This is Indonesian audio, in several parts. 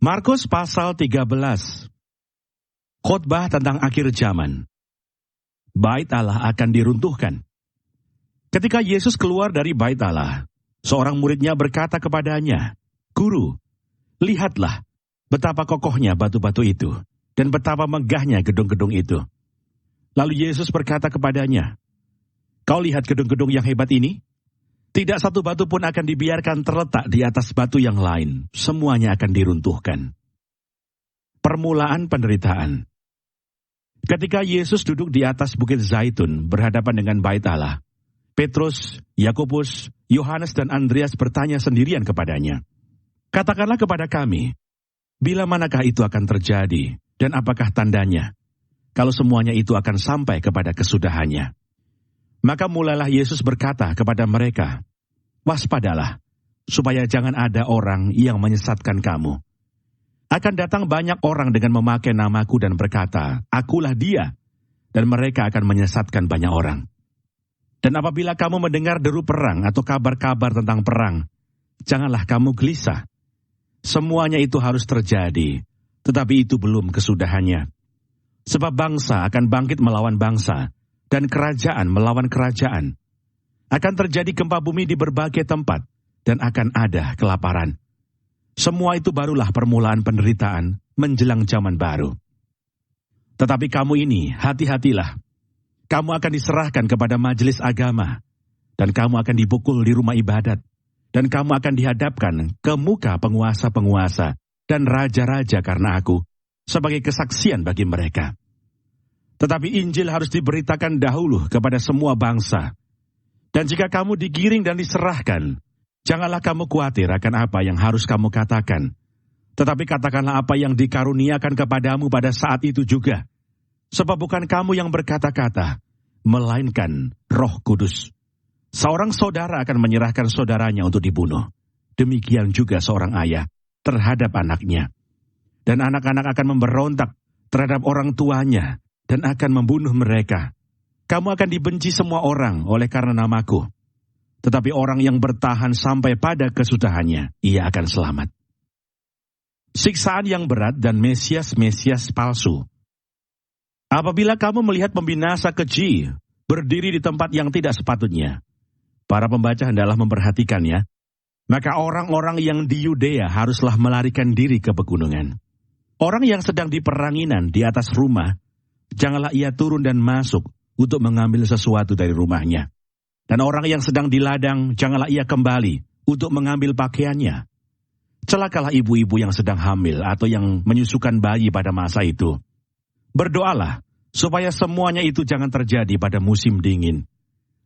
Markus pasal 13. Khotbah tentang akhir zaman. Bait Allah akan diruntuhkan. Ketika Yesus keluar dari bait Allah, seorang muridnya berkata kepadanya, "Guru, lihatlah betapa kokohnya batu-batu itu, dan betapa megahnya gedung-gedung itu." Lalu Yesus berkata kepadanya, "Kau lihat gedung-gedung yang hebat ini? Tidak satu batu pun akan dibiarkan terletak di atas batu yang lain. Semuanya akan diruntuhkan." Permulaan penderitaan. Ketika Yesus duduk di atas bukit Zaitun berhadapan dengan bait Allah, Petrus, Yakobus, Yohanes dan Andreas bertanya sendirian kepadanya, "Katakanlah kepada kami, bila manakah itu akan terjadi, dan apakah tandanya, kalau semuanya itu akan sampai kepada kesudahannya?" Maka mulailah Yesus berkata kepada mereka, "Waspadalah, supaya jangan ada orang yang menyesatkan kamu. Akan datang banyak orang dengan memakai namaku dan berkata, 'Akulah dia,' dan mereka akan menyesatkan banyak orang. Dan apabila kamu mendengar deru perang atau kabar-kabar tentang perang, janganlah kamu gelisah. Semuanya itu harus terjadi, tetapi itu belum kesudahannya. Sebab bangsa akan bangkit melawan bangsa, dan kerajaan melawan kerajaan. Akan terjadi gempa bumi di berbagai tempat, dan akan ada kelaparan. Semua itu barulah permulaan penderitaan menjelang zaman baru. Tetapi kamu ini, hati-hatilah. Kamu akan diserahkan kepada majelis agama, dan kamu akan dipukul di rumah ibadat, dan kamu akan dihadapkan ke muka penguasa-penguasa dan raja-raja karena aku, sebagai kesaksian bagi mereka. Tetapi Injil harus diberitakan dahulu kepada semua bangsa. Dan jika kamu digiring dan diserahkan, janganlah kamu khawatir akan apa yang harus kamu katakan. Tetapi katakanlah apa yang dikaruniakan kepadamu pada saat itu juga. Sebab bukan kamu yang berkata-kata, melainkan Roh Kudus. Seorang saudara akan menyerahkan saudaranya untuk dibunuh. Demikian juga seorang ayah terhadap anaknya. Dan anak-anak akan memberontak terhadap orang tuanya, dan akan membunuh mereka. Kamu akan dibenci semua orang oleh karena namaku. Tetapi orang yang bertahan sampai pada kesudahannya, ia akan selamat. Siksaan yang berat dan Mesias-Mesias palsu. Apabila kamu melihat pembinasa keji berdiri di tempat yang tidak sepatutnya, para pembaca hendaklah memperhatikannya, maka orang-orang yang di Yudea haruslah melarikan diri ke pegunungan. Orang yang sedang di peranginan di atas rumah, janganlah ia turun dan masuk untuk mengambil sesuatu dari rumahnya. Dan orang yang sedang di ladang, janganlah ia kembali untuk mengambil pakaiannya. Celakalah ibu-ibu yang sedang hamil atau yang menyusukan bayi pada masa itu. Berdoalah supaya semuanya itu jangan terjadi pada musim dingin.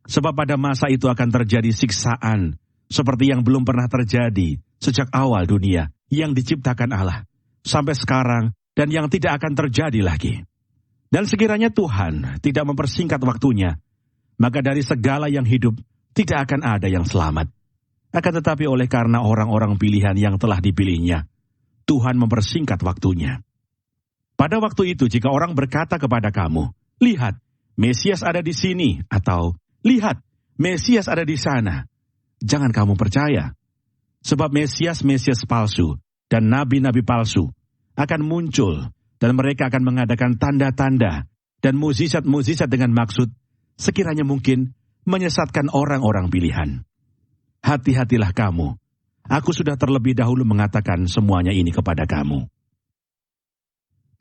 Sebab pada masa itu akan terjadi siksaan seperti yang belum pernah terjadi sejak awal dunia yang diciptakan Allah sampai sekarang, dan yang tidak akan terjadi lagi. Dan sekiranya Tuhan tidak mempersingkat waktunya, maka dari segala yang hidup tidak akan ada yang selamat. Akan tetapi oleh karena orang-orang pilihan yang telah dipilihnya, Tuhan mempersingkat waktunya. Pada waktu itu jika orang berkata kepada kamu, "Lihat, Mesias ada di sini," atau "Lihat, Mesias ada di sana," jangan kamu percaya. Sebab Mesias-Mesias palsu dan nabi-nabi palsu akan muncul, dan mereka akan mengadakan tanda-tanda dan mukjizat-mukjizat dengan maksud, sekiranya mungkin, menyesatkan orang-orang pilihan. Hati-hatilah kamu. Aku sudah terlebih dahulu mengatakan semuanya ini kepada kamu.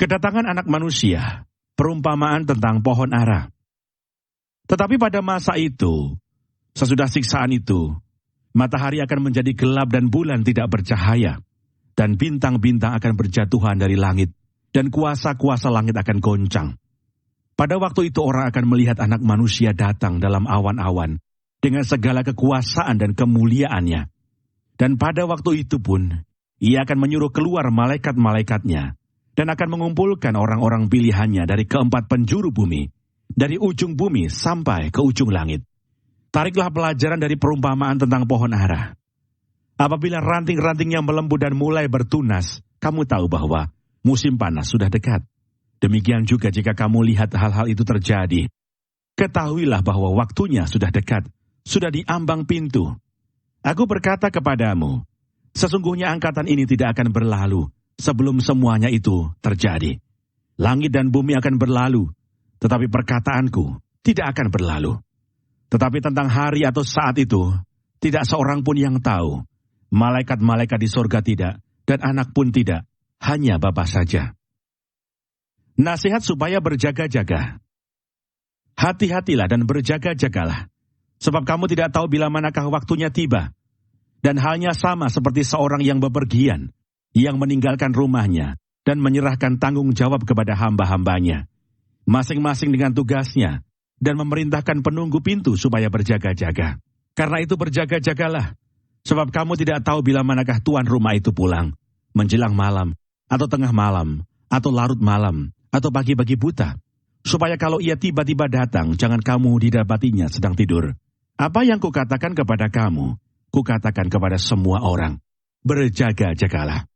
Kedatangan anak manusia, perumpamaan tentang pohon ara. Tetapi pada masa itu, sesudah siksaan itu, matahari akan menjadi gelap dan bulan tidak bercahaya, dan bintang-bintang akan berjatuhan dari langit, dan kuasa-kuasa langit akan goncang. Pada waktu itu orang akan melihat anak manusia datang dalam awan-awan, dengan segala kekuasaan dan kemuliaannya. Dan pada waktu itu pun, ia akan menyuruh keluar malaikat-malaikatnya, dan akan mengumpulkan orang-orang pilihannya dari keempat penjuru bumi, dari ujung bumi sampai ke ujung langit. Tariklah pelajaran dari perumpamaan tentang pohon ara. Apabila ranting-rantingnya melembut dan mulai bertunas, kamu tahu bahwa musim panas sudah dekat. Demikian juga jika kamu lihat hal-hal itu terjadi, ketahuilah bahwa waktunya sudah dekat, sudah di ambang pintu. Aku berkata kepadamu, sesungguhnya angkatan ini tidak akan berlalu sebelum semuanya itu terjadi. Langit dan bumi akan berlalu, tetapi perkataanku tidak akan berlalu. Tetapi tentang hari atau saat itu, tidak seorang pun yang tahu. Malaikat-malaikat di sorga tidak, dan anak pun tidak, hanya Bapa saja. Nasihat supaya berjaga-jaga. Hati-hatilah dan berjaga-jagalah, sebab kamu tidak tahu bila manakah waktunya tiba. Dan halnya sama seperti seorang yang bepergian, yang meninggalkan rumahnya, dan menyerahkan tanggung jawab kepada hamba-hambanya, masing-masing dengan tugasnya, dan memerintahkan penunggu pintu supaya berjaga-jaga. Karena itu berjaga-jagalah, sebab kamu tidak tahu bila manakah tuan rumah itu pulang, menjelang malam, atau tengah malam, atau larut malam, atau pagi-pagi buta, supaya kalau ia tiba-tiba datang, jangan kamu didapatinya sedang tidur. Apa yang kukatakan kepada kamu, kukatakan kepada semua orang, berjaga-jagalah.